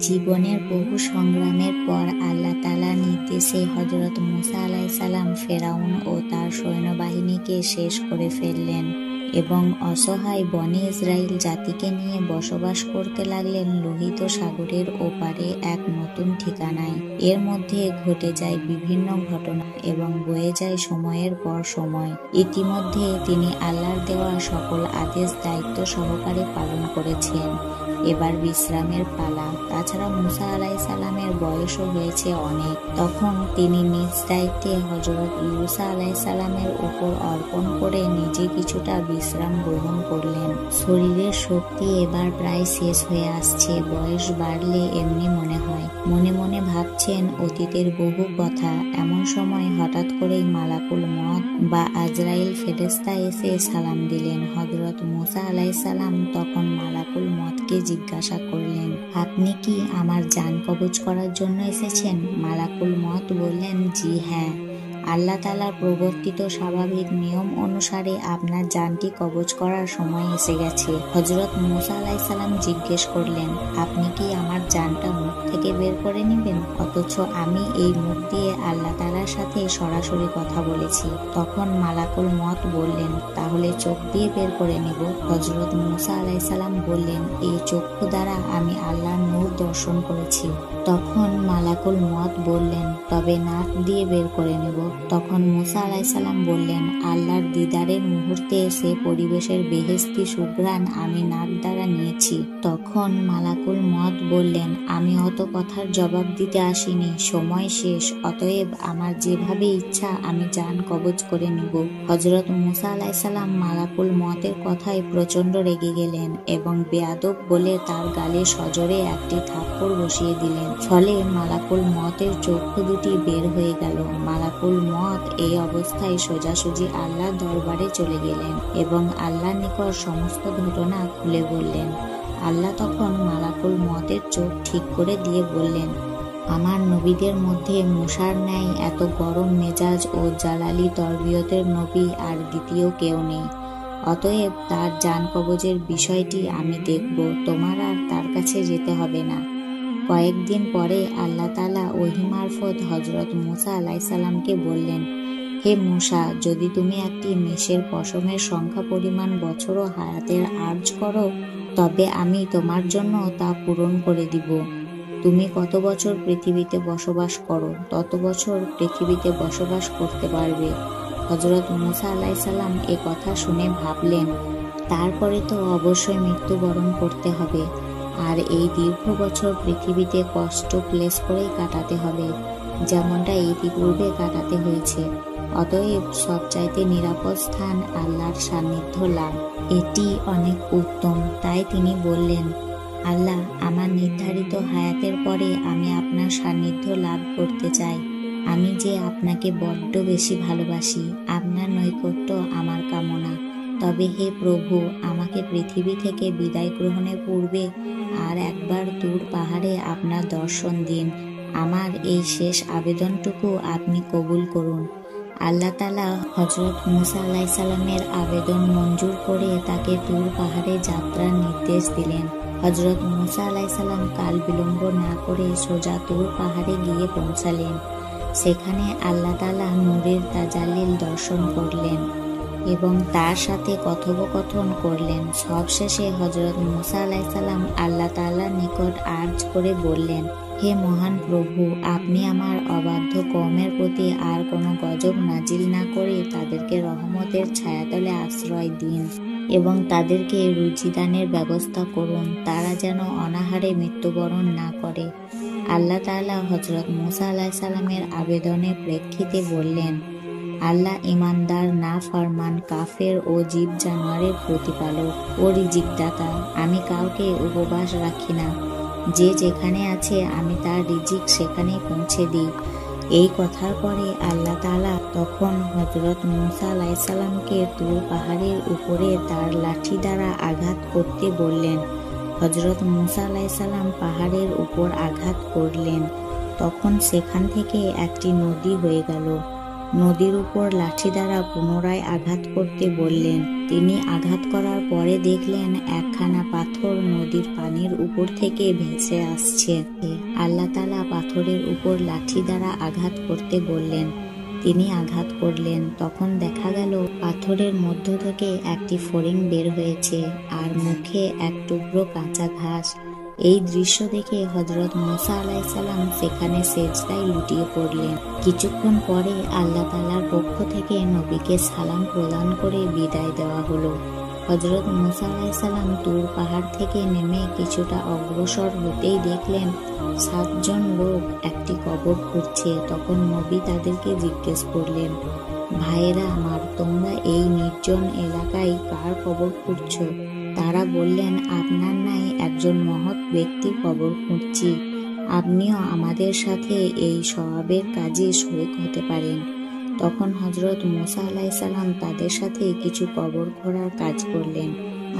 জীবনের বহু সংগ্রামের পর আল্লাহ তাআলার নির্দেশে হযরত মুসা আলাইহিস সালাম ফেরাউন ও তার সৈন্যবাহিনীকে শেষ করে ফেললেন এবং অসহায় বনী ইসরাইল জাতিকে নিয়ে বসবাস করতে লাগলেন লোহিত সাগরের ওপারে এক নতুন ঠিকানায়। এর মধ্যে ঘটে যায় বিভিন্ন ঘটনা এবং বয়ে যায় সময়ের পর সময়। ইতিমধ্যে তিনি আল্লাহর দেওয়া সকল আদেশ দায়িত্ব সহকারে পালন করেছেন। এবার বিশ্রামের পালা। তাছাড়া মুসা আলাইহিস সালামের বয়সও হয়েছে অনেক। তখন তিনি নিজ দায়িত্বে হযরত ইউসা আলাইহিস সালামের উপর অর্পণ করে নিজে কিছুটা বিশ্রাম গ্রহণ করলেন। শরীরের শক্তি এবার প্রায় শেষ হয়ে আসছে। বয়স বাড়লে এমনি মনে হয়। মনে মনে ভাবছেন অতীতের বহু কথা। এমন সময় হঠাৎ করেই মালাকুল মউত বা আজরাইল ফেরেশতা এসে সালাম দিলেন। হযরত মুসা আলাইহিস সালাম তখন মালাকুল মউতকে জিজ্ঞাসা করলেন, আপনি কি আমার জান কবজ করার জন্য এসেছেন? মালাকুল মউত বললেন, জি হ্যাঁ, আল্লাহ তাআলার প্রবর্তিত স্বাভাবিক নিয়ম অনুসারে আপনার জানটি কবজ করার সময় এসে গেছে। হযরত মুসা আলাইহিস সালাম জিজ্ঞেস করলেন, আপনি কি আমার জানটা মুখ থেকে বের করে নেবেন? অথচ আমি এই মুখ দিয়ে আল্লাহ তাআলার সাথে সরাসরি কথা বলেছি। তখন মালাকুল মউত বললেন, তাহলে চোখ দিয়ে বের করে নেব? হযরত মুসা আলাইহিস সালাম বললেন, এই চক্ষু দ্বারা আমি আল্লাহর নূর দর্শন করেছি। তখন মালাকুল মউত বললেন, তবে নাক দিয়ে বের করে নেব? তখন মুসা আলাইহিস সালাম বললেন, আল্লাহর দিদারের মুহূর্তে সে পরিবেশের বেহেশতি সুঘ্রাণ আমি নাক দ্বারা নিয়েছি। তখন মালাকুল মউত বললেন, আমি অত কথার জবাব দিতে আসিনি, সময় শেষ, অতএব আমার যেভাবে ইচ্ছা আমি জান কবজ করে নিব। হযরত মুসা আলাইহিস সালাম মালাকুল মউতের কথায় প্রচন্ড রেগে গেলেন এবং বেয়াদব বলে তার গালে সজোরে একটি থাপ্পড় বসিয়ে দিলেন। ফলে মালাকুল মউতের চক্ষু দুটি বের হয়ে গেল। মালাকুল মউত এই অবস্থায় সোজাসুজি আল্লাহর দরবারে চলে গেলেন এবং আল্লাহর নিকট সমস্ত ঘটনা খুলে বললেন। আল্লাহ তখন মালাকুল মউতের চোখ ঠিক করে দিয়ে বললেন, আমার নবীদের মধ্যে মুসার ন্যায় এত গরম মেজাজ ও জালালি তরবিয়তের নবী আর দ্বিতীয় কেউ নেই। অতএব তার জান কবজের বিষয়টি আমি দেখব, তোমার আর তার কাছে যেতে হবে না। কয়েকদিন পরে আল্লাহ তাআলা ওহী মারফত হযরত মুসা আলাইহিস সালামকে বললেন, হে মুসা, যদি তুমি একটি মেষের পশমের সংখ্যা পরিমাণ বছরও হায়াতের আরজ করো, তবে আমি তোমার জন্য তা পূরণ করে দিব। তুমি কত বছর পৃথিবীতে বসবাস করো, তত বছর পৃথিবীতে বসবাস করতে পারবে। হযরত মুসা আলাইহিস সালাম এ কথা শুনে ভাবলেন, তারপরে তো অবশ্যই মৃত্যুবরণ করতে হবে, আর এই দীর্ঘ বছর পৃথিবীতে কষ্ট ক্লেশ করেই কাটাতে হবে, যেমনটা ইতিপূর্বে কাটাতে হয়েছে। অতএব সবচাইতে নিরাপদ স্থান আল্লাহর সান্নিধ্য লাভ, এটি অনেক উত্তম। তাই তিনি বললেন, আল্লাহ, আমার নির্ধারিত হায়াতের পরে আমি আপনার সান্নিধ্য লাভ করতে চাই। আমি যে আপনাকে বড্ড বেশি ভালোবাসি, আপনার নৈকট্য আমার কামনা। তবে হে প্রভু, আমাকে পৃথিবী থেকে বিদায় গ্রহণের পূর্বে আর একবার দূর পাহাড়ে আপনার দর্শন দিন। আমার এই শেষ আবেদনটুকু আপনি কবুল করুন। আল্লাহ তাআলা হযরত মুসা আলাইহিস সালামের আবেদন মঞ্জুর করে তাকে তুর পাহাড়ে যাত্রার নির্দেশ দিলেন। হযরত মুসা আলাইহিস সালাম কাল বিলম্ব না করে সোজা তুর পাহাড়ে গিয়ে পৌঁছালেন। সেখানে আল্লাহ তাআলা নূরের তাজাল্লিল দর্শন করলেন এবং তার সাথে কথোপকথন করলেন। সবশেষে হযরত মুসা আলাইহিস সালাম আল্লাহ তাআলার নিকট আরজ করে বললেন, হে মহান প্রভু, আপনি আমার অবাধ্য কওমের প্রতি আর কোনো গজব নাজিল না করে তাদেরকে রহমতের ছায়াতলে আশ্রয় দিন এবং তাদেরকে রুজিদানের ব্যবস্থা করুন, তারা যেন অনাহারে মৃত্যুবরণ না করে। আল্লাহ তাআলা হযরত মুসা আলাইহিস সালামের আবেদনের প্রেক্ষিতে বললেন, আল্লাহ ইমানদার, না ফরমান, কাফের ও জীব জানোয়ারের প্রতিপালক ও রিজিকদাতা। আমি কাউকে উপবাস রাখি না, যে যেখানে আছে আমি তার রিজিক সেখানেই পৌঁছে দিই। এই কথার পরে আল্লাহ তাআলা তখন হযরত মুসা আলাইহিস সালামকে তুর পাহাড়ের উপরে তার লাঠি দ্বারা আঘাত করতে বললেন। হযরত মুসা আলাইহিস সালাম পাহাড়ের উপর আঘাত করলেন। তখন সেখান থেকে একটি নদী হয়ে গেল। নদীর উপর লাঠি দ্বারা পুনরায় আঘাত করতে বললেন। তিনি আঘাত করার পরে দেখলেন একখানা পাথর নদীর পানির উপর থেকে ভেসে আসছে। আল্লাহ তাআলা পাথরের উপর লাঠি দ্বারা আঘাত করতে বললেন। তিনি আঘাত করলেন। তখন দেখা গেল পাথরের মধ্য থেকে একটি ফড়িং বের হয়েছে আর মুখে এক টুকরো কাঁচা ঘাস। এই দৃশ্য দেখে হযরত মুসা আলাইহিস সালাম সেখানে সেজদায় লুটিয়ে পড়লেন। কিছুক্ষণ পরে আল্লাহ তাআলার পক্ষ থেকে নবীকে সালাম প্রদান করে বিদায় দেওয়া হলো। হযরত মুসা আলাইহিস সালাম তুর পাহাড় থেকে নেমে কিছুটা অগ্রসর হতেই দেখলেন 7 জন লোক একটি কবর খুঁড়ছে। তখন নবী তাদেরকে জিজ্ঞেস করলেন, ভাইয়েরা আমার, তোমরা এই নির্জন এলাকায় কার কবর খুঁড়ছো? তারা বললেন, আপনার ন্যায় একজন মহৎ ব্যক্তির কবর খুঁড়ছি। আপনিও আমাদের সাথে এই সওয়াবের কাজে শরীক হতে পারেন। তখন হযরত মুসা আলাইহিস সালাম তাদের সাথে কিছু কবর খোঁড়ার কাজ করলেন।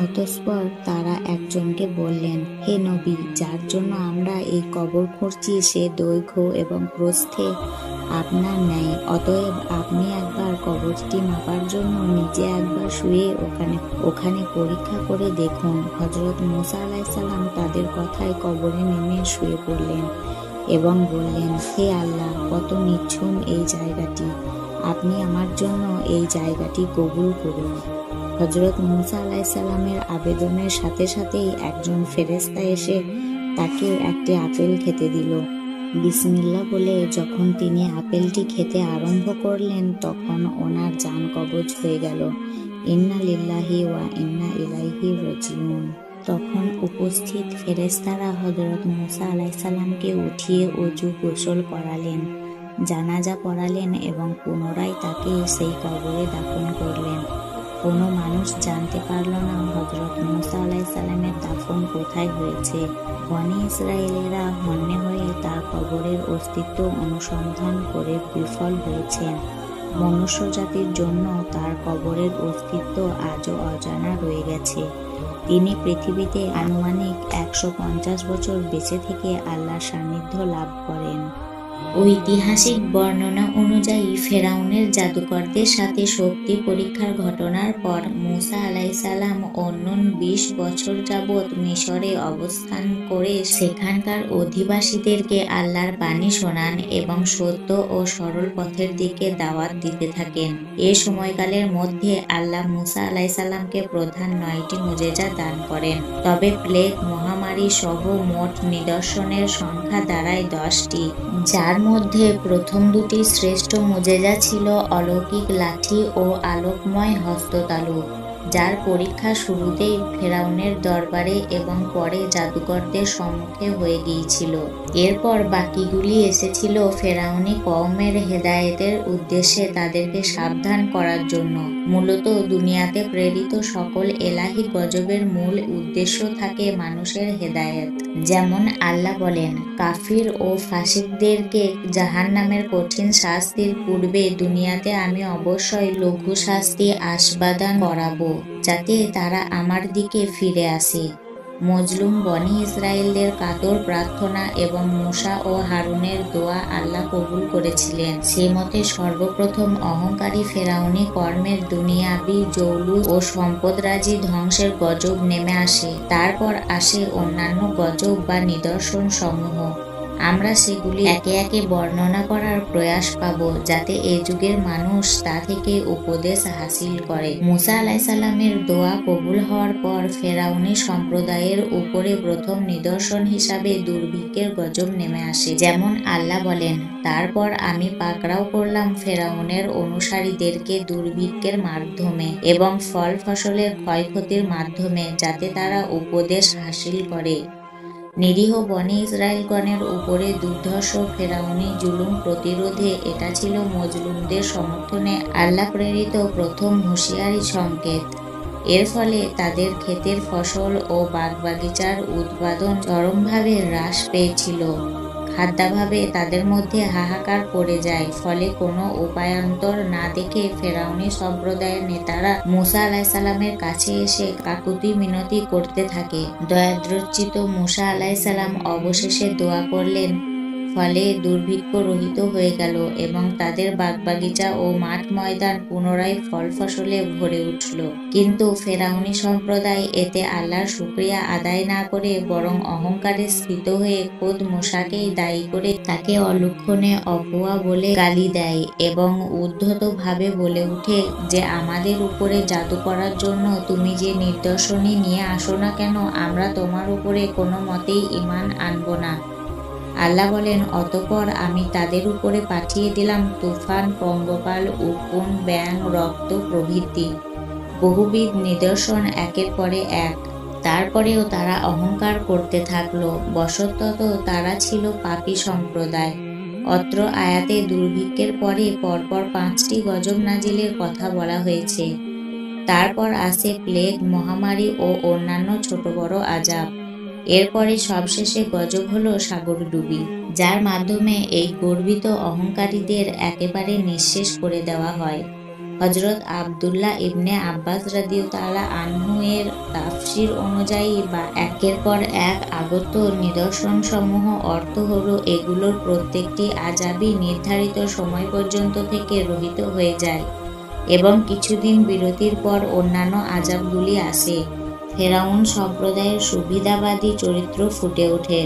অতঃপর তারা একজনকে বললেন, হে নবী, যার জন্য আমরা এই কবর খুঁড়ছি সে দৈর্ঘ্য এবং প্রস্থে আপনার ন্যায়। অতএব আপনি একবার কবরটি মাপার জন্য নিজে একবার শুয়ে ওখানে পরীক্ষা করে দেখুন। হযরত মুসা আলাইহিস সালাম তাদের কথায় কবরে নেমে শুয়ে পড়লেন এবং বললেন, হে আল্লাহ, কত নিঝুম এই জায়গাটি, আপনি আমার জন্য এই জায়গাটি কবুল করুন। হযরত মুসা আলাইহিস সালামের আবেদনের সাথে সাথেই একজন ফেরেশতা এসে তাকে একটি আপেল খেতে দিল। বিসমিল্লাহ বলে যখন তিনি আপেলটি খেতে আরম্ভ করলেন তখন ওনার জান কবজ হয়ে গেল। ইন্না লিল্লাহি ওয়া ইন্না ইলাইহি রাজিউন। তখন উপস্থিত ফেরেশতারা হযরত মুসা আলাইহিস সালামকে উঠিয়ে ওযু গোসল করালেন, জানাজা পড়ালেন এবং পুনরায় তাকে সেই কবরে দাফন করলেন। কোনো মানুষ জানতে পারল না হযরত মুসা আলাইহিস সালামের দাফন কোথায় হয়েছে। বনী ইসরায়েলেরা হন্যে হয়ে তার কবরের অস্তিত্ব অনুসন্ধান করে বিফল হয়েছেন। মনুষ্য জাতির জন্য তার কবরের অস্তিত্ব আজও অজানা রয়ে গেছে। তিনি পৃথিবীতে আনুমানিক 150 বছর বেঁচে থেকে আল্লাহর সান্নিধ্য লাভ করেন। ঐতিহাসিক বর্ণনা অনুযায়ী ফেরাউনের জাদুকরদের সাথে শক্তি পরীক্ষার ঘটনার পর মুসা আলাইহিস সালাম অন্য 20 বছর যাবৎ মিশরে অবস্থান করে সেখানকার অধিবাসীদেরকে আল্লাহর বাণী শোনান এবং সত্য ও সরল পথের দিকে দাওয়াত দিতে থাকেন। এ সময়কালের মধ্যে আল্লাহ মুসা আলাইহিস সালামকে প্রধান 9টি মুজিজা দান করেন। তবে প্লেগ মহামারী সহ মোট নিদর্শনের সংখ্যা দাঁড়ায় 10টি, যার মধ্যে প্রথম 2টি শ্রেষ্ঠ মুজিজা ছিল অলৌকিক লাঠি ও আলোকময় হস্ততালু, যার পরীক্ষা শুরুতেই ফেরাউনের দরবারে এবং পরে জাদুকরদের সম্মুখে হয়ে গিয়েছিল। এরপর বাকিগুলি এসেছিল ফেরাউনি কওমের হেদায়েতের উদ্দেশ্যে তাদেরকে সাবধান করার জন্য। মূলত দুনিয়াতে প্রেরিত সকল এলাহি গজবের মূল উদ্দেশ্য থাকে মানুষের হেদায়েত। যেমন আল্লাহ বলেন, কাফির ও ফাসিকদেরকে জাহান্নামের কঠিন শাস্তির পূর্বে দুনিয়াতে আমি অবশ্যই লঘু শাস্তি আস্বাদন করাবো, যাতে তারা আমার দিকে ফিরে আসে। মজলুম বনী ইসরায়েলদের কাতর প্রার্থনা এবং মুসা ও হারুনের দোয়া আল্লাহ কবুল করেছিলেন। সে মতে সর্বপ্রথম অহংকারী ফেরাউনি কর্মের দুনিয়াবি জৌলুস ও সম্পদরাজি ধ্বংসের গজব নেমে আসে। তারপর আসে অন্যান্য গজব বা নিদর্শন সমূহ। আমরা সেগুলি একে একে বর্ণনা করার প্রয়াস পাব, যাতে এ যুগের মানুষ তা থেকে উপদেশ হাসিল করে। মুসা আলাইহিস সালামের দোয়া কবুল হওয়ার পর ফেরাউনি সম্প্রদায়ের উপরে প্রথম নিদর্শন হিসাবে দুর্ভিক্ষের গজব নেমে আসে। যেমন আল্লাহ বলেন, তারপর আমি পাকড়াও করলাম ফেরাউনের অনুসারীদেরকে দুর্ভিক্ষের মাধ্যমে এবং ফল ফসলের ক্ষয়ক্ষতির মাধ্যমে, যাতে তারা উপদেশ হাসিল করে। নিরীহ বনী ইসরায়েলগণের উপরে দুর্ধর্ষ ফেরাউনি জুলুম প্রতিরোধে এটা ছিল মজলুমদের সমর্থনে আল্লাহ প্রেরিত প্রথম হুঁশিয়ারি সংকেত। এর ফলে তাদের ক্ষেতের ফসল ও বাগবাগিচার উৎপাদন চরমভাবে হ্রাস পেয়েছিল। খাদ্যাভাবে তাদের মধ্যে হাহাকার পড়ে যায়। ফলে কোনো উপায়ান্তর না দেখে ফেরাউনি সম্প্রদায়ের নেতারা মুসা আলাইহিস সালামের কাছে এসে কাকুতি মিনতি করতে থাকে। দয়াদ্রচিত মুসা আলাইহিস সালাম অবশেষে দোয়া করলেন, ফলে দুর্ভিক্ষ রহিত হয়ে গেল এবং তাদের বাগবাগিচা ও মাঠ ময়দান পুনরায় ফল ফসলে ভরে উঠল। কিন্তু ফেরাউনি সম্প্রদায় এতে আল্লাহর শুকরিয়া আদায় না করে বরং অহংকারে স্ফীত হয়ে খোদ মূসাকেই দায়ী করে তাকে অলক্ষণে অপয়া বলে গালি দেয় এবং উদ্ধতভাবে বলে উঠে যে আমাদের উপরে জাদু করার জন্য তুমি যে নিদর্শনই নিয়ে আসো না কেন আমরা তোমার উপরে কোনো মতেই ঈমান আনব না। আল্লাহ বলেন, অতঃপর আমি তাদের উপরে পাঠিয়ে দিলাম তুফান, পঙ্গপাল, উকুন, ব্যাঙ, রক্ত প্রভৃতি বহুবিধ নিদর্শন একের পরে এক। তারপরেও তারা অহংকার করতে থাকল, বশতঃ তারা ছিল পাপী সম্প্রদায়। অত্র আয়াতে দুর্ভিক্ষের পরে পরপর 5টি গজব নাজিলের কথা বলা হয়েছে। তারপর আসে প্লেগ, মহামারী ও অন্যান্য ছোট বড় আযাব। এরপরে সবশেষে গজব হলো সাগরডুবি, যার মাধ্যমে এই গর্বিত অহংকারীদের একেবারে নিঃশেষ করে দেওয়া হয়। হযরত আব্দুল্লাহ ইবনে আব্বাস রাদিয়াল্লাহু আনহু এর তাফসীর অনুযায়ী বা একের পর এক আগত নিদর্শনসমূহ অর্থ হলো এগুলোর প্রত্যেকটি আযাবই নির্ধারিত সময় পর্যন্ত থেকে রহিত হয়ে যায় এবং কিছুদিন বিরতির পর অন্যান্য আযাবগুলি আসে। ফেরাউন সম্প্রদায়ের সুবিধাবাদী চরিত্র ফুটে ওঠে।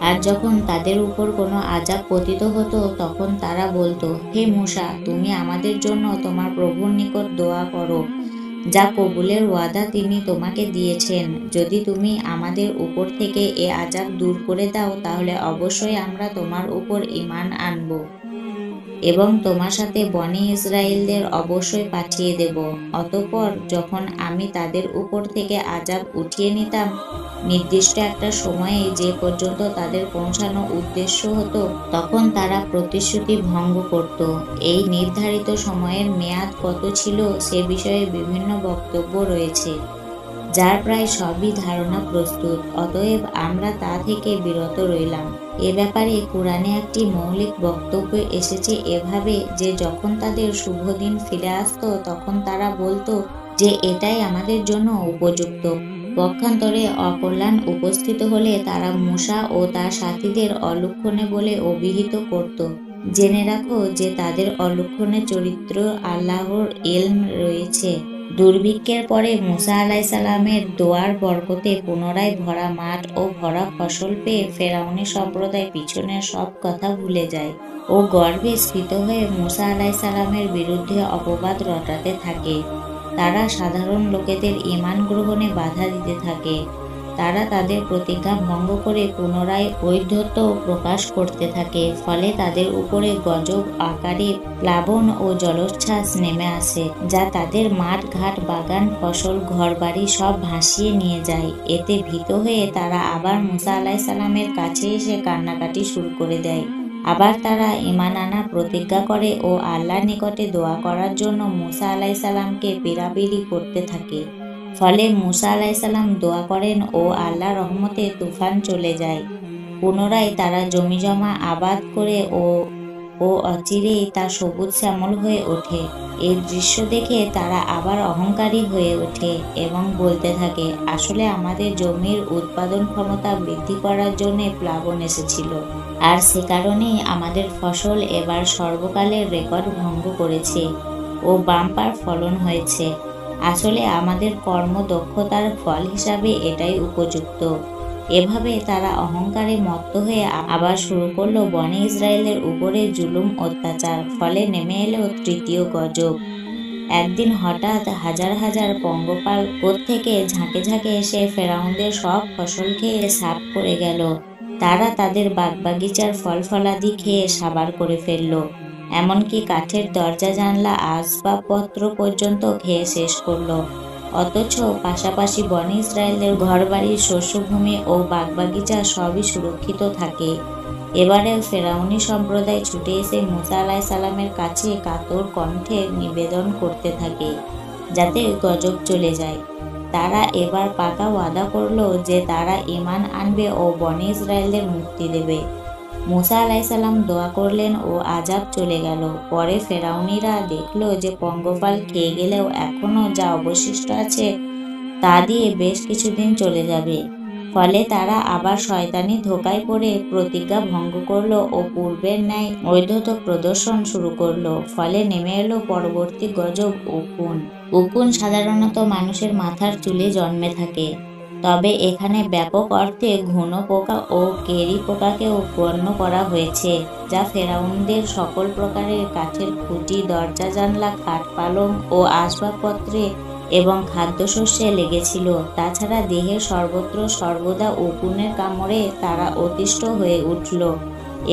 আর যখন তাদের উপর কোনো আযাব পতিত হতো তখন তারা বলতো, হে মূসা, তুমি আমাদের জন্য তোমার প্রভুর নিকট দোয়া করো, যা কবুলের ওয়াদা তিনি তোমাকে দিয়েছেন। যদি তুমি আমাদের উপর থেকে এ আযাব দূর করে দাও তাহলে অবশ্যই আমরা তোমার উপর ঈমান আনব এবং তোমার সাথে বনী ইসরাইলদের অবশ্যই পাঠিয়ে দেব। অতঃপর যখন আমি তাদের উপর থেকে আযাব উঠিয়ে নিতাম নির্দিষ্ট একটা সময়ে যে পর্যন্ত তাদের পৌঁছানো উদ্দেশ্য হতো, তখন তারা প্রতিশ্রুতি ভঙ্গ করত। এই নির্ধারিত সময়ের মেয়াদ কত ছিল সে বিষয়ে বিভিন্ন বক্তব্য রয়েছে, যার প্রায় সবই ধারণা প্রস্তুত। অতএব আমরা তা থেকে বিরত রইলাম। এ ব্যাপারে কুরআনে একটি মৌলিক বক্তব্য এসেছে এভাবে যে যখন তাদের শুভ দিন ফিরে আসতো তখন তারা বলতো যে এটাই আমাদের জন্য উপযুক্ত। পক্ষান্তরে অকল্যাণ উপস্থিত হলে তারা মূসা ও তার সাথীদের অলক্ষণে বলে অভিহিত করত, জেনে রাখো যে তাদের অলক্ষণে চরিত্র আল্লাহর ইলম রয়েছে। দুর্ভিক্ষের পরে মূসা আলাইহিস সালামের দোয়ার বরকতে পুনরায় ভরা মাঠ ও ভরা ফসল পেয়ে ফেরাউনি সম্প্রদায় পিছনের সব কথা ভুলে যায় ও গর্বে স্ফীত হয়ে মূসা আলাইহিস সালামের বিরুদ্ধে অপবাদ রটাতে থাকে। তারা সাধারণ লোকেদের ঈমান গ্রহণে বাধা দিতে থাকে। তারা তাদের প্রতিজ্ঞা ভঙ্গ করে পুনরায় ঔদ্ধত্য প্রকাশ করতে থাকে। ফলে তাদের উপরে গজব আকারে প্লাবন ও জলোচ্ছ্বাস নেমে আসে, যা তাদের মাঠ ঘাট, বাগান, ফসল, ঘরবাড়ি সব ভাসিয়ে নিয়ে যায়। এতে ভীত হয়ে তারা আবার মূসা আলাইহিস সালামের কাছে এসে কান্নাকাটি শুরু করে দেয়। আবার তারা ঈমান আনার প্রতিজ্ঞা করে ও আল্লাহর নিকটে দোয়া করার জন্য মূসা আলাইহিস সালামকে পীড়াপিড়ি করতে থাকে। ফলে মূসা আলাইহিস সালাম দোয়া করেন ও আল্লাহর রহমতে তুফান চলে যায়। পুনরায় তারা জমিজমা আবাদ করে ও অচিরেই তা সবুজ শ্যামল হয়ে ওঠে। এই দৃশ্য দেখে তারা আবার অহংকারী হয়ে ওঠে এবং বলতে থাকে, আসলে আমাদের জমির উৎপাদন ক্ষমতা বৃদ্ধি করার জন্য প্লাবন এসেছিল, আর সে কারণেই আমাদের ফসল এবার সর্বকালের রেকর্ড ভঙ্গ করেছে ও বাম্পার ফলন হয়েছে। আসলে আমাদের কর্মদক্ষতার ফল হিসাবে এটাই উপযুক্ত। এভাবে তারা অহংকারে মত্ত হয়ে আবার শুরু করলো বনী ইসরায়েলের উপরে জুলুম অত্যাচার। ফলে নেমে এলো তৃতীয় গজব। একদিন হঠাৎ হাজার হাজার পঙ্গপাল কোত্থেকে ঝাঁকে ঝাঁকে এসে ফেরাউনদের সব ফসল খেয়ে সাফ করে গেল। তারা তাদের বাগবাগিচার ফল ফলাদি খেয়ে সাবার করে ফেলল। এমনকি কাঠের দরজা জানলা আসবাবপত্র পর্যন্ত খেয়ে শেষ করলো। অথচ পাশাপাশি বনী ইসরায়েলের ঘরবাড়ি, শস্যভূমি ও বাগবাগিচা সবই সুরক্ষিত থাকে। এবারে ফেরাউনি সম্প্রদায় ছুটে এসে মূসা আলাইহিস সালামের কাছে কাতর কণ্ঠে নিবেদন করতে থাকে যাতে গজব চলে যায়। তারা এবার পাকা ওয়াদা করলো যে তারা ঈমান আনবে ও বনী ইসরায়েলদের মুক্তি দেবে। মূসা আলাইহিস সালাম দোয়া করলেন ও আযাব চলে গেল। পরে ফেরাউনিরা দেখলো যে পঙ্গপাল খেয়ে গেলেও এখনো যা অবশিষ্ট আছে তা দিয়ে বেশ কিছুদিন চলে যাবে। ফলে তারা আবার শয়তানি ধোঁকায় পড়ে প্রতিজ্ঞা ভঙ্গ করলো ও পূর্বের ন্যায় ঔদ্ধত্য প্রদর্শন শুরু করলো। ফলে নেমে এলো পরবর্তী গজব উকুন। উকুন সাধারণত মানুষের মাথার চুলে জন্মে থাকে, তবে এখানে ব্যাপক অর্থে ঘুনো পোকা ও কেরি পোকাকেও গণ্য করা হয়েছে, যা ফেরাউনদের সকল প্রকারের কাঠের খুঁটি, দরজা জানলা, খাট পালং ও আসবাবপত্রে এবং খাদ্যশস্যে লেগেছিল। তাছাড়া দেহের সর্বত্র সর্বদা উকুনের কামড়ে তারা অতিষ্ঠ হয়ে উঠল।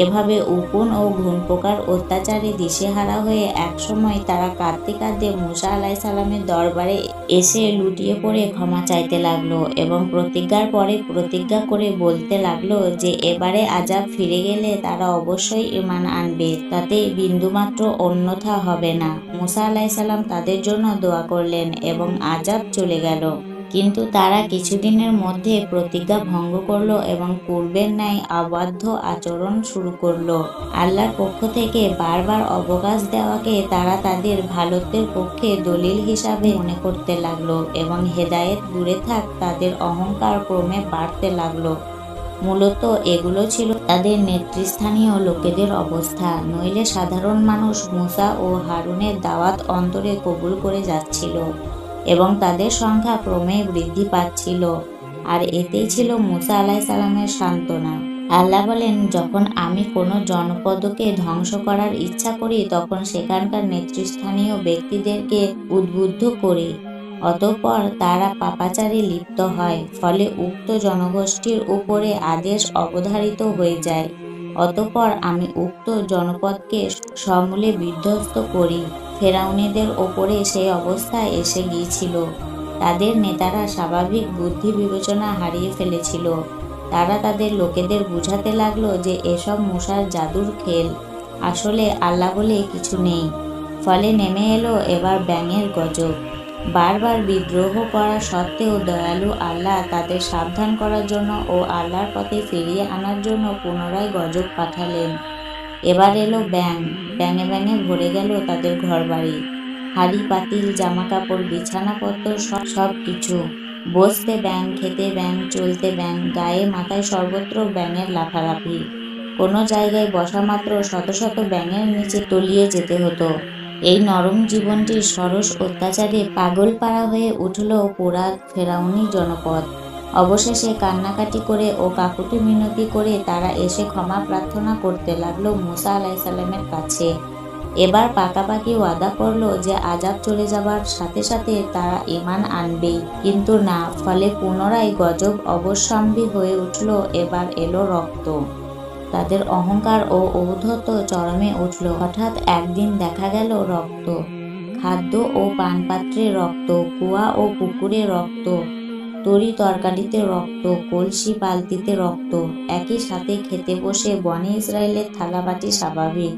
এভাবে উকুন ও ঘুনপোকার অত্যাচারে দিশেহারা হয়ে একসময় তারা কাঁদতে কাঁদতে মুসা আলাইহিসসালামের দরবারে এসে লুটিয়ে পড়ে ক্ষমা চাইতে লাগলো এবং প্রতিজ্ঞার পরে প্রতিজ্ঞা করে বলতে লাগলো যে এবারে আযাব ফিরে গেলে তারা অবশ্যই ঈমান আনবে, তাতে বিন্দুমাত্র অন্যথা হবে না। মুসা আলাইহিসসালাম তাদের জন্য দোয়া করলেন এবং আযাব চলে গেল। কিন্তু তারা কিছুদিনের মধ্যে প্রতিজ্ঞা ভঙ্গ করলো এবং পূর্বের ন্যায় অবাধ্য আচরণ শুরু করলো। আল্লাহর পক্ষ থেকে বারবার অবকাশ দেওয়াকে তারা তাদের ভালোত্বের পক্ষে দলিল হিসাবে মনে করতে লাগলো এবং হেদায়েত দূরে থাক তাদের অহংকার ক্রমে বাড়তে লাগলো। মূলত এগুলো ছিল তাদের নেতৃস্থানীয় লোকেদের অবস্থা। নইলে সাধারণ মানুষ মুসা ও হারুনের দাওয়াত অন্তরে কবুল করে যাচ্ছিল এবং তাদের সংখ্যা ক্রমেই বৃদ্ধি পাচ্ছিল, আর এতেই ছিল মুসা আলাইহিসসালামের সান্ত্বনা। আল্লাহ বলেন, যখন আমি কোনো জনপদকে ধ্বংস করার ইচ্ছা করি তখন সেখানকার নেতৃস্থানীয় ব্যক্তিদেরকে উদ্বুদ্ধ করি, অতঃপর তারা পাপাচারে লিপ্ত হয়, ফলে উক্ত জনগোষ্ঠীর উপরে আদেশ অবধারিত হয়ে যায়। অতঃপর আমি উক্ত জনপদকে সমূলে বিধ্বস্ত করি। ফেরাউনীদের ওপরে সেই অবস্থা এসে গিয়েছিল। তাদের নেতারা স্বাভাবিক বুদ্ধি বিবেচনা হারিয়ে ফেলেছিল। তারা তাদের লোকেদের বুঝাতে লাগলো যে এসব মুসার জাদুর খেল, আসলে আল্লাহ বলে কিছু নেই। ফলে নেমে এলো এবার ব্যাঙের গজব। বারবার বিদ্রোহ করা সত্ত্বেও দয়ালু আল্লাহ তাদের সাবধান করার জন্য ও আল্লাহর পথে ফিরিয়ে আনার জন্য পুনরায় গজব পাঠালেন। এবার এলো ব্যাঙ। ব্যাঙে ব্যাঙে ভরে গেল তাদের ঘরবাড়ি, হাঁড়ি পাতিল, জামা কাপড়, বিছানাপত্র, সব কিছু। বসতে ব্যাঙ, খেতে ব্যাঙ, চলতে ব্যাঙ, গায়ে মাথায় সর্বত্র ব্যাঙের লাফালাফি। কোনো জায়গায় বসা মাত্র শত শত ব্যাঙের নিচে তলিয়ে যেতে হতো। এই নরম জীবনটির সরস অত্যাচারে পাগলপাড়া হয়ে উঠল পুরা ফেরাউনি জনপদ। অবশেষে কান্নাকাটি করে ও কাকুতি মিনতি করে তারা এসে ক্ষমা প্রার্থনা করতে লাগলো মুসা আলাইহিসসালামের কাছে। এবার পাকাপাকি ওয়াদা করলো যে আযাব চলে যাবার সাথে সাথে তারা ঈমান আনবেই, কিন্তু না, ফলে পুনরায় গজব অবশ্যম্বী হয়ে উঠল। এবার এলো রক্ত। তাদের অহংকার ও ঔদ্ধত্য চরমে উঠল। হঠাৎ একদিন দেখা গেল রক্ত, খাদ্য ও পানপাত্রে রক্ত, কুয়া ও পুকুরে রক্ত, তরি তরকারিতে রক্ত, কলসি বালতিতে রক্ত। একই সাথে খেতে বসে বনি ইসরায়েলের থালাবাটি স্বাভাবিক,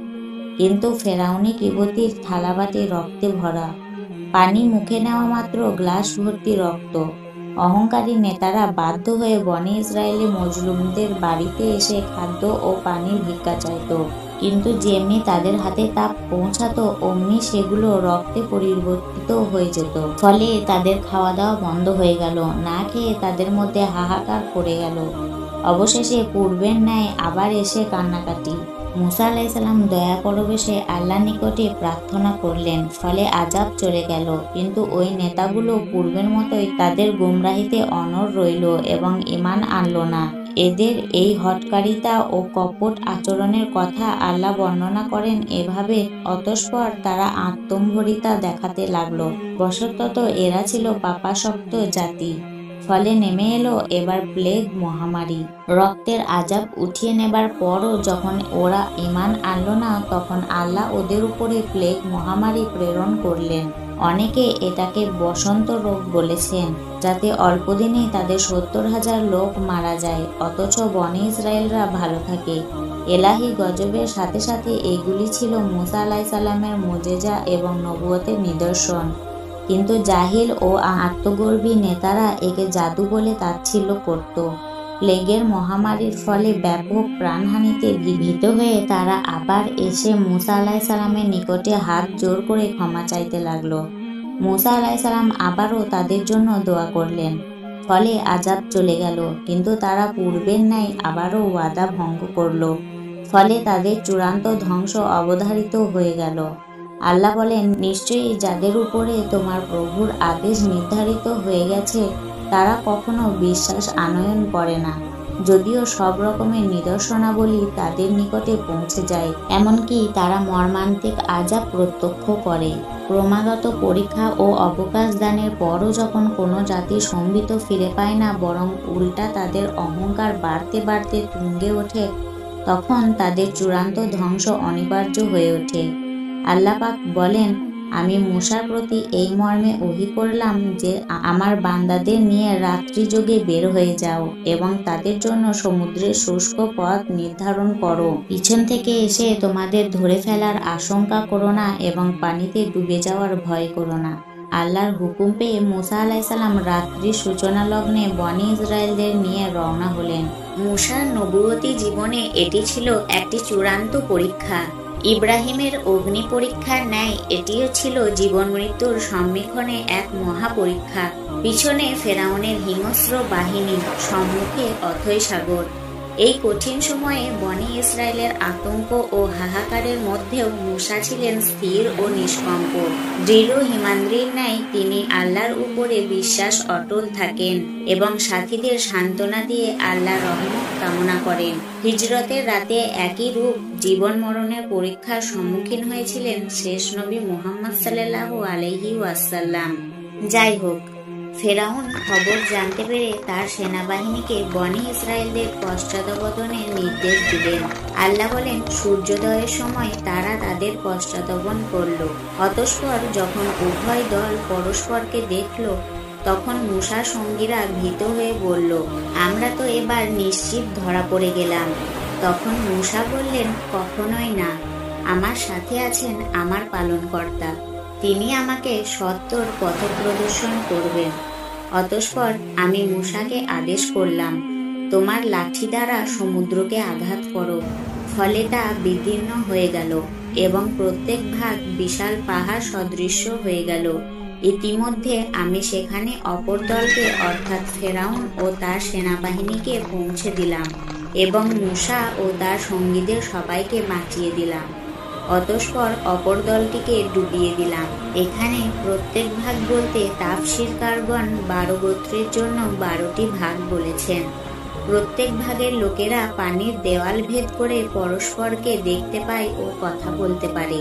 কিন্তু ফেরাউনি কিবতীর থালাবাটি রক্তে ভরা। পানি মুখে নেওয়া মাত্র গ্লাস ভর্তি রক্ত। অহংকারী নেতারা বাধ্য হয়ে বনি ইসরায়েলি মজলুমদের বাড়িতে এসে খাদ্য ও পানির ভিক্ষা চাইত, কিন্তু যেমনি তাদের হাতে তা পৌঁছাতো অমনি সেগুলো রক্তে পরিবর্তিত হয়ে যেত। ফলে তাদের খাওয়া দাওয়া বন্ধ হয়ে গেল। না খেয়ে তাদের মধ্যে হাহাকার পড়ে গেল। অবশেষে পূর্বের ন্যায় আবার এসে কান্নাকাটি। মুসা আলাইহিসসালাম দয়া পরবেশে আল্লাহর নিকটে প্রার্থনা করলেন, ফলে আযাব চলে গেল। কিন্তু ওই নেতাগুলো পূর্বের মতোই তাদের গুমরাহিতে অনড় রইল এবং ঈমান আনল না। এদের এই হঠকারিতা ও কপট আচরণের কথা আল্লাহ বর্ণনা করেন এভাবে, অতঃপর তারা আত্মম্ভরিতা দেখাতে লাগলো। বশতত এরা ছিল পাপাসক্ত জাতি। ফলে নেমে এলো এবার প্লেগ মহামারী। রক্তের আযাব উঠিয়ে নেবার পরও যখন ওরা ঈমান আনল না, তখন আল্লাহ ওদের উপরে প্লেগ মহামারী প্রেরণ করলেন। অনেকে এটাকে বসন্ত রোগ বলেছেন, যাতে অল্পদিনেই তাদের 70,000 লোক মারা যায়, অথচ বনি ইসরায়েলরা ভালো থাকে। এলাহি গজবের সাথে সাথে এগুলি ছিল মুসা আলাইহিসসালামের মুজেজা এবং নবুয়তের নিদর্শন। কিন্তু জাহিল ও আত্মগর্বী নেতারা একে জাদু বলে তাচ্ছিল্য করত। প্লেগের মহামারীর ফলে ব্যাপক প্রাণহানিতে ভীত হয়ে তারা আবার এসে মুসা আলাইহিসসালামের নিকটে হাত জোর করে ক্ষমা চাইতে লাগলো। মুসা আলাইহিসসালাম আবারও তাদের জন্য দোয়া করলেন। ফলে আযাব চলে গেল, কিন্তু তারা পূর্বের ন্যায় আবারও ওয়াদা ভঙ্গ করল, ফলে তাদের চূড়ান্ত ধ্বংস অবধারিত হয়ে গেল। আল্লাহ বলেন, নিশ্চয়ই যাদের উপরে তোমার প্রভুর আদেশ নির্ধারিত হয়ে গেছে তারা কখনো বিশ্বাস আনয়ন করে না, যদিও সব রকমের নিদর্শনাবলী তাদের নিকটে পৌঁছে যায়, এমনকি তারা মর্মান্তিক আযাব প্রত্যক্ষ করে। ক্রমাগত পরীক্ষা ও অবকাশ দানের পরও যখন কোনো জাতি সম্বিত ফিরে পায় না, বরং উল্টা তাদের অহংকার বাড়তে বাড়তে তুঙ্গে ওঠে, তখন তাদের চূড়ান্ত ধ্বংস অনিবার্য হয়ে ওঠে। আল্লাহ পাক বলেন, আমি মূসার প্রতি এই মর্মে ওহী করলাম যে আমার বান্দাদের নিয়ে রাত্রিযোগে বের হয়ে যাও এবং তাদের জন্য সমুদ্রের শুষ্ক পথ নির্ধারণ করো। পিছন থেকে এসে তোমাদের ধরে ফেলার আশঙ্কা করো না এবং পানিতে ডুবে যাওয়ার ভয় করো না। আল্লাহর হুকুম পেয়ে মূসা আলাইহিসসালাম রাত্রির সূচনা লগ্নে বনী ইসরায়েলদের নিয়ে রওনা হলেন। মূসার নবুয়তি জীবনে এটি ছিল একটি চূড়ান্ত পরীক্ষা। ইব্রাহিমের অগ্নি পরীক্ষার ন্যায় এটিও ছিল জীবন মৃত্যুর সম্মিলনে এক মহা পরীক্ষা। পিছনে ফেরাউনের হিংস্র বাহিনী, সম্মুখে অথই সাগর। এই কঠিন সময়ে বনী ইসরায়েলের আতঙ্ক ও হাহাকারের মধ্যেও মূসা ছিলেন স্থির ও নিষ্কম্প। দৃঢ় হিমাদ্রির ন্যায় তিনি আল্লাহর উপরে বিশ্বাস অটল থাকেন এবং সাথীদের সান্ত্বনা দিয়ে আল্লাহর রহমত কামনা করেন। হিজরতের রাতে একই রূপ জীবন মরণের পরীক্ষার সম্মুখীন হয়েছিলেন শেষ নবী মুহাম্মদ সাল্লাল্লাহু আলাইহি ওয়াসাল্লাম। যাই হোক, ফেরাউন খবর জানতে পেরে তার সেনাবাহিনীকে বনী ইসরায়েলদের পশ্চাদপসরণের নির্দেশ দিলেন। আল্লাহ বলেন, সূর্যোদয়ের সময় তারা তাদের পশ্চাদপসরণ করল। অতঃপর যখন উভয় দল পরস্পরকে দেখল, তখন মূসার সঙ্গীরা ভীত হয়ে বলল, আমরা তো এবার নিশ্চিত ধরা পড়ে গেলাম। তখন মূসা বললেন, কখনোই না, আমার সাথে আছেন আমার পালনকর্তা, তিনি আমাকে সত্বর পথ প্রদর্শন করবেন। অতঃপর আমি মূসাকে আদেশ করলাম, তোমার লাঠি দ্বারা সমুদ্রকে আঘাত করো। ফলে তা বিদীর্ণ হয়ে গেল এবং প্রত্যেক ভাগ বিশাল পাহাড় সদৃশ্য হয়ে গেল। ইতিমধ্যে আমি সেখানে অপর দলকে অর্থাৎ ফেরাউন ও তার সেনাবাহিনীকে পৌঁছে দিলাম এবং মূসা ও তার সঙ্গীদের সবাইকে বাঁচিয়ে দিলাম। অতঃপর অপর দলটিকে ডুবিয়ে দিলাম। এখানে প্রত্যেক ভাগ বলতে তাফসীরকারগণ 12 গোত্রের জন্য 12টি ভাগ বলেছেন। প্রত্যেক ভাগের লোকেরা পানির দেওয়াল ভেদ করে পরস্পরকে দেখতে পায় ও কথা বলতে পারে,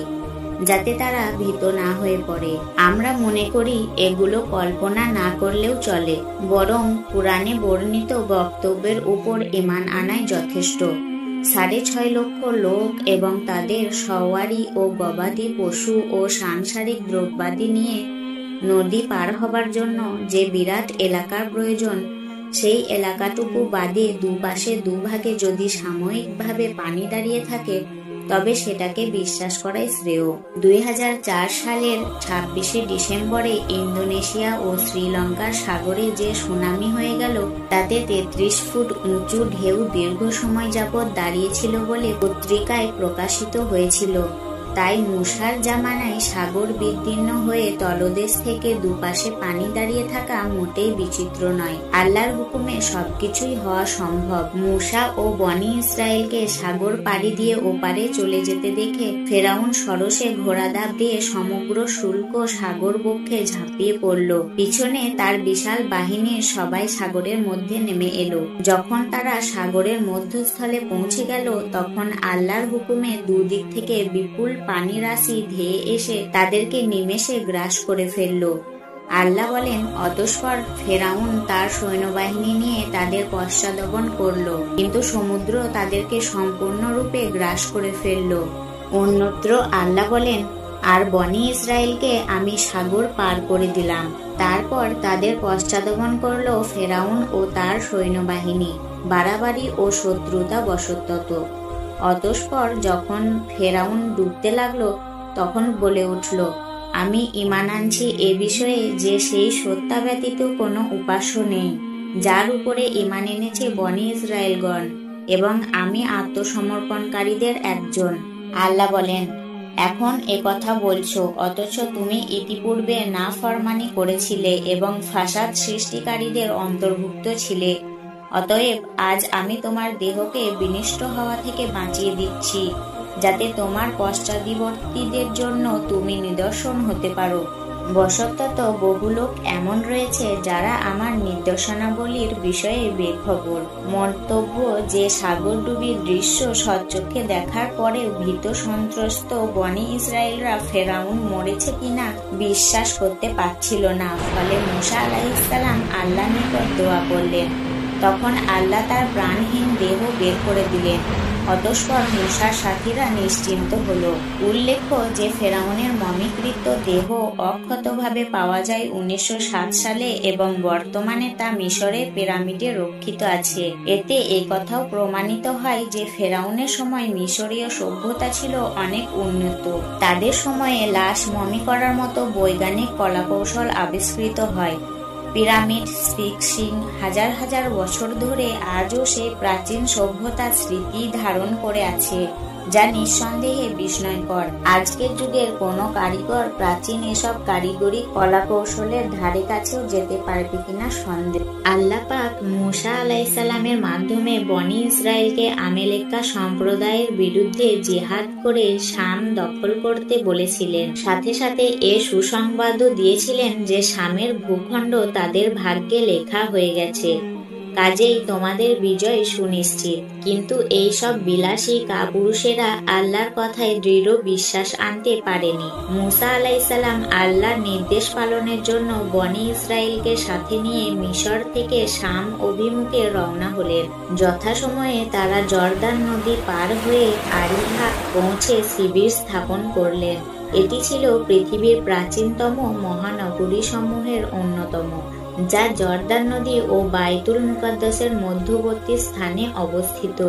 যাতে তারা ভীত না হয়ে পড়ে। আমরা মনে করি এগুলো কল্পনা না করলেও চলে, বরং কুরআনে বর্ণিত বক্তব্যের উপর ঈমান আনাই যথেষ্ট। 6.5 লক্ষ লোক এবং তাদের সওয়ারি ও গবাদি পশু ও সাংসারিক দ্রব্যাদি নিয়ে নদী পার হবার জন্য যে বিরাট এলাকার প্রয়োজন, সেই এলাকাটুকু বাদে দুপাশে দুভাগে যদি সাময়িকভাবে পানি দাঁড়িয়ে থাকে, তবে সেটাকে বিশ্বাস করাই শ্রেয়। 2004 সালের 26শে ডিসেম্বরে ইন্দোনেশিয়া ও শ্রীলঙ্কার সাগরে যে সুনামি হয়ে গেল, তাতে 33 ফুট উঁচু ঢেউ দীর্ঘ সময় যাবৎ দাঁড়িয়েছিল বলে পত্রিকায় প্রকাশিত হয়েছিল। তাই মূসার জামানায় সাগর বিদীর্ণ হয়ে তলদেশ থেকে দুপাশে পানি দাঁড়িয়ে থাকা মোটেই বিচিত্র নয়। আল্লাহর হুকুমে সবকিছুই হওয়া সম্ভব। মূসা ও বনী ইসরায়েলকে সাগর পাড়ি দিয়ে ওপারে চলে যেতে দেখে ফেরাউন সরসে ঘোড়াদাপ দিয়ে সমগ্র শুল্ক সাগর বক্ষে ঝাঁপিয়ে পড়ল। পিছনে তার বিশাল বাহিনীর সবাই সাগরের মধ্যে নেমে এলো। যখন তারা সাগরের মধ্যস্থলে পৌঁছে গেল, তখন আল্লাহর হুকুমে দুদিক থেকে বিপুল পানি রাশি ধেয়ে এসে তাদেরকে নিমেষে গ্রাস করে ফেলল। আল্লাহ বলেন, অতঃপর ফেরাউন তার সৈন্যবাহিনী নিয়ে তাদের পশ্চাদপসরণ করল, কিন্তু সমুদ্র তাদেরকে সম্পূর্ণরূপে গ্রাস করে ফেলল। অন্যত্র আল্লাহ বলেন, আর বনী ইসরায়েলকে আমি সাগর পার করে দিলাম। তারপর তাদের পশ্চাদপসরণ করল ফেরাউন ও তার সৈন্যবাহিনী, বাড়াবাড়ি ও শত্রুতা বশত। অতঃপর যখন ফেরাউন ডুবতে লাগলো, তখন বলে উঠল, আমি ঈমান আনছি এ বিষয়ে যে সেই সত্তা ব্যতীত কোনো উপাস্য নেই, যার উপরে ঈমান এনেছে বনী ইসরায়েলগণ, এবং আমি আত্মসমর্পণকারীদের একজন। আল্লাহ বলেন, এখন কথা বলছো, অথচ তুমি ইতিপূর্বে নাফরমানি করেছিলে এবং ফাসাদ সৃষ্টিকারীদের অন্তর্ভুক্ত ছিলে। অতএব আজ আমি তোমার দেহকে বিনষ্ট হওয়া থেকে বাঁচিয়ে দিচ্ছি, যাতে তোমার পশ্চাদ্বর্তীদের জন্য তুমি নিদর্শন হতে পারো। বশতঃ বহু লোক এমন রয়েছে যারা আমার নির্দেশনাবলীর বিষয়ে বেখবর। মন্তব্য যে সাগরডুবির দৃশ্য সচক্ষে দেখার পরেও ভীত সন্ত্রস্ত বনি ইসরায়েলরা ফেরাউন মরেছে কিনা বিশ্বাস করতে পারছিল না। ফলে মূসা আলাইহিস সালাম আল্লাহর নিকট দোয়া করলেন। তখন আল্লাহ তার প্রাণহীন দেহ বের করে দিলেন। অতঃপর মূসার সাথীরা নিশ্চিন্ত হল। উল্লেখ্য যে ফেরাউনের মমিকৃত দেহ অক্ষতভাবে পাওয়া যায় 1907 সালে এবং বর্তমানে তা মিশরের পিরামিডে রক্ষিত আছে। এতে একথাও প্রমাণিত হয় যে ফেরাউনের সময় মিশরীয় সভ্যতা ছিল অনেক উন্নত। তাদের সময়ে লাশ মমি করার মতো বৈজ্ঞানিক কলাকৌশল আবিষ্কৃত হয়। পিরামিড স্ফিংক্সিং হাজার হাজার বছর ধরে আজও সেই প্রাচীন সভ্যতার স্মৃতি ধারণ করে আছে, যা নিঃসন্দেহে বিস্ময়কর। আজকের যুগের কোনো কারিগর প্রাচীন এসব কারিগরি কলা কৌশলের ধারে কাছেও যেতে পারবে কিনা সন্দেহ। আল্লাহ পাক মূসা আলাইহিস সালামের মাধ্যমে বনি ইসরায়েলকে আমেলেক্কা সম্প্রদায়ের বিরুদ্ধে জিহাদ করে শাম দখল করতে বলেছিলেন। সাথে সাথে এ সুসংবাদও দিয়েছিলেন যে শামের ভূখণ্ড তাদের ভাগ্যে লেখা হয়ে গেছে, কাজেই তোমাদের বিজয় সুনিশ্চিত। কিন্তু এই সব বিলাসী কাপুরুষেরা আল্লাহর কথায় দৃঢ় বিশ্বাস আনতে পারেনি। মূসা আলাইহিস সালাম আল্লাহর নির্দেশ পালনের জন্য বনি ইসরায়েলকে সাথে নিয়ে মিশর থেকে শাম অভিমুখে রওনা হলেন। যথাসময়ে তারা জর্দান নদী পার হয়ে আরিহা পৌঁছে শিবির স্থাপন করলেন। এটি ছিল পৃথিবীর প্রাচীনতম মহানগরী সমূহের অন্যতম, যা জর্দান নদী ও বাইতুল মুকাদ্দাসের মধ্যবর্তী স্থানে অবস্থিত,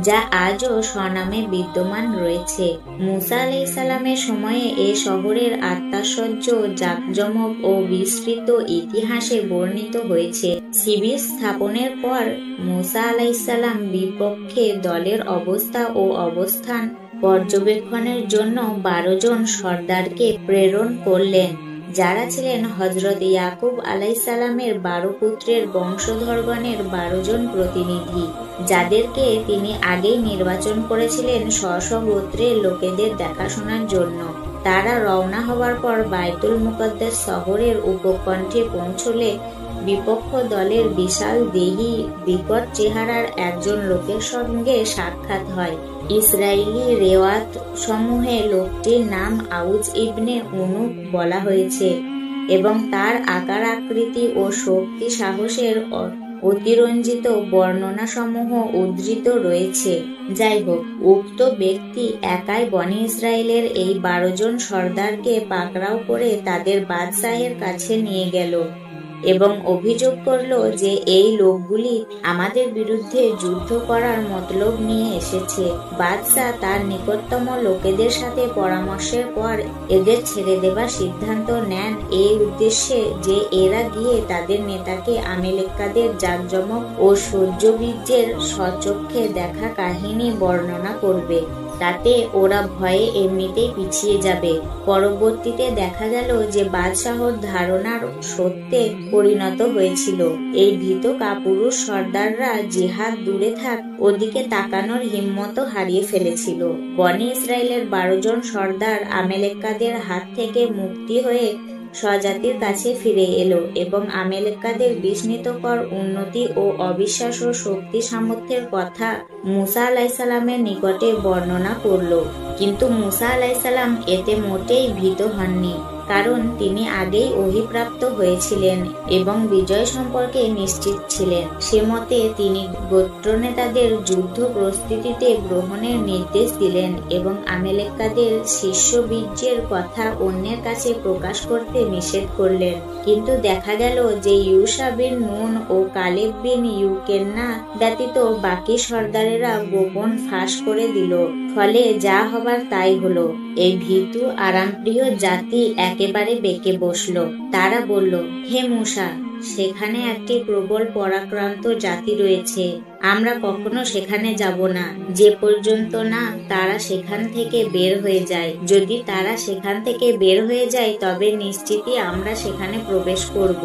যা আজও স্বনামে বিদ্যমান রয়েছে। মূসা আলাইহিস সালামের সময়ে এ শহরের আত্মাশ্চর্য, জাঁকজমক ও বিস্তৃত ইতিহাসে বর্ণিত হয়েছে। শিবির স্থাপনের পর মূসা আলাইহিস সালাম বিপক্ষে দলের অবস্থা ও অবস্থান পর্যবেক্ষণের জন্য 12 জন সর্দারকে প্রেরণ করলেন, যারা ছিলেন হযরত ইয়াকুব আলাইহিস সালামের 12 পুত্রের বংশধরগণের 12 জন প্রতিনিধি, যাদেরকে তিনি আগেই নির্বাচন করেছিলেন স্ব গোত্রের লোকেদের দেখাশোনার জন্য। তারা রওনা হওয়ার পর বাইতুল মুকাদ্দাস শহরের উপকণ্ঠে পৌঁছলে বিপক্ষ দলের বিশাল দেহী বিকট চেহারার একজন লোকের সঙ্গে সাক্ষাৎ হয়। ইসরায়েলি রেওয়াত সমূহে লোকটির নাম আউজ ইবনে উনুক বলা হয়েছে এবং তার আকার আকৃতি ও শক্তি সাহসের অতিরঞ্জিত বর্ণনা সমূহ উদ্ধৃত রয়েছে। যাই হোক, উক্ত ব্যক্তি একাই বনি ইসরায়েলের এই 12 জন সর্দারকে পাকড়াও করে তাদের বাদশাহের কাছে নিয়ে গেল এবং অভিযোগ করল যে এই লোকগুলি আমাদের বিরুদ্ধে যুদ্ধ করার মতলব নিয়ে এসেছে। বাদশাহ তার নিকটতম লোকেদের সাথে পরামর্শের পর এদের ছেড়ে দেবার সিদ্ধান্ত নেন, এই উদ্দেশ্যে যে এরা গিয়ে তাদের নেতাকে আমেলেক্কাদের জাঁকজমক ও সৌর্যবীর্যের স্বচক্ষে দেখা কাহিনী বর্ণনা করবে। তাতে ওরা ভয়ে এমনিতেই পিছিয়ে যাবে। পরবর্তীতে দেখা গেল যে বাদশাহর ধারণার সত্যে পরিণত হয়েছিল। এই ভীত কাপুরুষ সর্দাররা জিহাদ দূরে থাক, ওদিকে তাকানোর হিম্মতও হারিয়ে ফেলেছিল। বনি ইসরায়েলের 12 জন সর্দার আমেলেক্কাদের হাত থেকে মুক্তি হয়ে স্বজাতির কাছে ফিরে এলো এবং আমেলেক্কাদের বিস্মিতকর উন্নতি ও অবিশ্বাস্য শক্তি সামর্থ্যের কথা মূসা আলাইহিস সালামের নিকটে বর্ণনা করল। কিন্তু মূসা আলাইহিস সালাম এতে মোটেই ভীত হননি, কারণ তিনি আগেই ওহীপ্রাপ্ত হয়েছিলেন এবং বিজয় সম্পর্কে নিশ্চিত ছিলেন। সে মতে তিনি গোত্রনেতাদের যুদ্ধ প্রস্তুতিতে গ্রহণের নির্দেশ দিলেন এবং আমেলেক্কাদের শিষ্যবীর্যের কথা অন্যের কাছে প্রকাশ করতে নিষেধ করলেন। কিন্তু দেখা গেল যে ইউশা বিন নুন ও কালেব বিন ইউকেন্না ব্যতীত বাকি সর্দারেরা গোপন ফাঁস করে দিল। ফলে যা হবার তাই হলো। এই ভীতু আরামপ্রিয় জাতি একে একেবারে বেঁকে বসল। তারা বলল, হে মূসা, সেখানে একটি প্রবল পরাক্রান্ত জাতি রয়েছে। আমরা কখনো সেখানে যাব না যে পর্যন্ত না তারা সেখান থেকে বের হয়ে যায়। যদি তারা সেখান থেকে বের হয়ে যায় তবে নিশ্চিতই আমরা সেখানে প্রবেশ করব।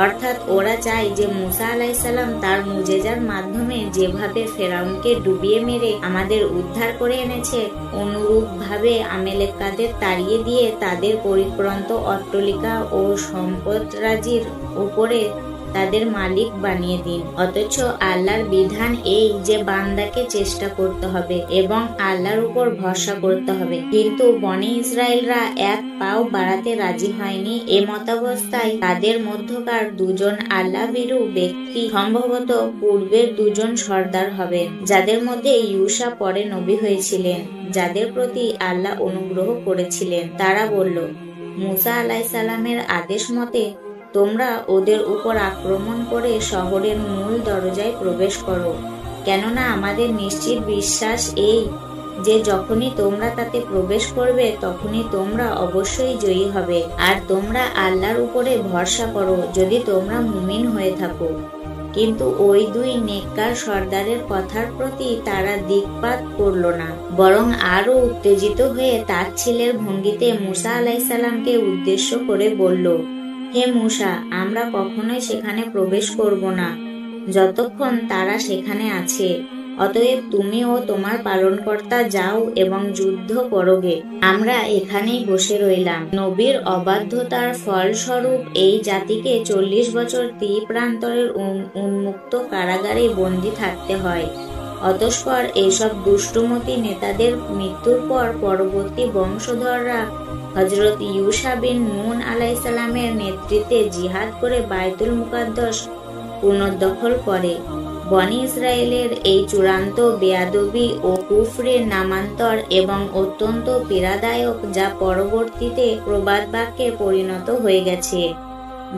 অর্থাৎ ওরা চায় যে মূসা আলাইহিসসালাম তার মুজেজার মাধ্যমে যেভাবে ফেরাউনকে ডুবিয়ে মেরে আমাদের উদ্ধার করে এনেছে, অনুরূপভাবে আমেলেকাদের তাড়িয়ে দিয়ে তাদের পরিক্রান্ত অট্টালিকা ও সম্পদরাজির উপরে তাদের মালিক বানিয়ে দিন। অথচ আল্লাহর বিধান এই যে বান্দাকে চেষ্টা করতে হবে এবং আল্লাহর উপর ভরসা করতে হবে। কিন্তু বনী ইসরায়েলরা এক পাও বাড়াতে রাজি হয়নি। এ মতাবস্থায় তাদের মধ্যকার দুজন আল্লাহ ভীরু ব্যক্তি সম্ভবত পূর্বের দুজন সর্দার হবেন, যাদের মধ্যে ইউসা পরে নবী হয়েছিলেন, যাদের প্রতি আল্লাহ অনুগ্রহ করেছিলেন। তারা বলল, মূসা আলাইহিসসালামের আদেশ মতে তোমরা ওদের উপর আক্রমণ করে শহরের মূল দরজায় প্রবেশ করো, কেননা আমাদের নিশ্চিত বিশ্বাস এই যে যখনই তোমরা তাতে প্রবেশ করবে তখনই তোমরা অবশ্যই জয়ী হবে। আর তোমরা আল্লাহর উপরে ভরসা করো যদি তোমরা মুমিন হয়ে থাকো। কিন্তু ওই দুই নেককার সর্দারের কথার প্রতি তারা দিকপাত করল না, বরং আরো উত্তেজিত হয়ে তাচ্ছিলের ভঙ্গিতে মূসা আলাইহিসসালামকে উদ্দেশ্য করে বলল, হে মূসা, আমরা কখনোই সেখানে প্রবেশ করব না যতক্ষণ তারা সেখানে আছে। অতএব তুমি ও তোমার পালনকর্তা যাও এবং যুদ্ধ করোগে, আমরা এখানেই বসে রইলাম। নবীর অবাধ্যতার ফলস্বরূপ এই জাতিকে 40 বছর তীব্রান্তরের উন্মুক্ত কারাগারে বন্দী থাকতে হয়। অতঃপর এইসব দুষ্টুমতি নেতাদের মৃত্যুর পর পরবর্তী বংশধররা হযরত ইউসা বিন নুন আলাইহিসসালামের নেতৃত্বে জিহাদ করে বায়তুল মুকাদ্দাস পুনর্দখল করে। বনী ইসরায়েলের এই চূড়ান্ত বেয়াদবি ও কুফরের নামান্তর এবং অত্যন্ত পীড়াদায়ক, যা পরবর্তীতে প্রবাদ বাক্যে পরিণত হয়ে গেছে।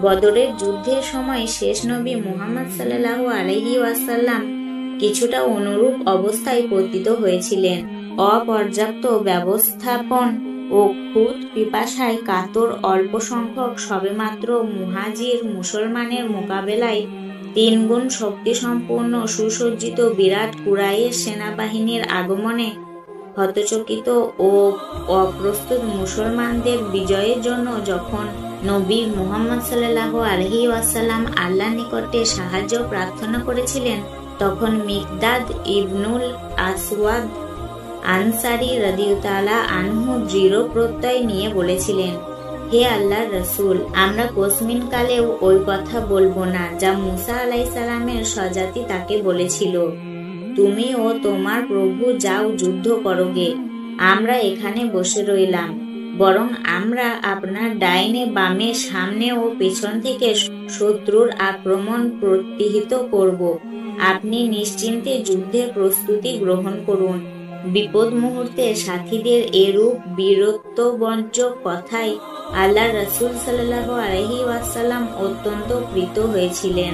বদরের যুদ্ধের সময় শেষ নবী মুহাম্মদ সাল্লাল্লাহু আলাইহি ওয়াসাল্লাম কিছুটা অনুরূপ অবস্থায় পতিত হয়েছিলেন। অপর্যাপ্ত ব্যবস্থাপন ও খুদ পিপাসায় কাতর অল্প সংখ্যক সবেমাত্র মুহাজির মুসলমানের মোকাবেলায় 3 গুণ শক্তিসম্পন্ন সুসজ্জিত বিরাট কুরাইশ সেনাবাহিনীর আগমনে হতচকিত ও অপ্রস্তুত মুসলমানদের বিজয়ের জন্য যখন নবী মুহাম্মদ সাল্লাল্লাহু আলাইহি ওয়াসাল্লাম আল্লাহর নিকটে সাহায্য প্রার্থনা করেছিলেন, তখন মিকদাদ ইবনুল আসওয়াদ আনসারী রাদিয়াল্লাহু আনহু দৃঢ় প্রত্যয় নিয়ে বলেছিলেন, হে আল্লাহর রাসূল, আমরা কোসমিন কালেও ওই কথা বলবো না যা মূসা আলাইহিসসালামের স্বজাতি তাকে বলেছিল। তুমি ও তোমার প্রভু যাও, যুদ্ধ করোগে, আমরা এখানে বসে রইলাম। বরং আমরা আপনার ডাইনে বামে সামনে ও পেছন থেকে শত্রুর আক্রমণ প্রতিহত করব। আপনি নিশ্চিন্তে যুদ্ধের প্রস্তুতি গ্রহণ করুন। বিপদ মুহূর্তে সাথীদের এরূপ বীরত্ববঞ্চক কথায় আল্লাহর রাসূল সাল্লাল্লাহু আলাইহি ওয়াসাল্লাম অত্যন্ত প্রীত হয়েছিলেন।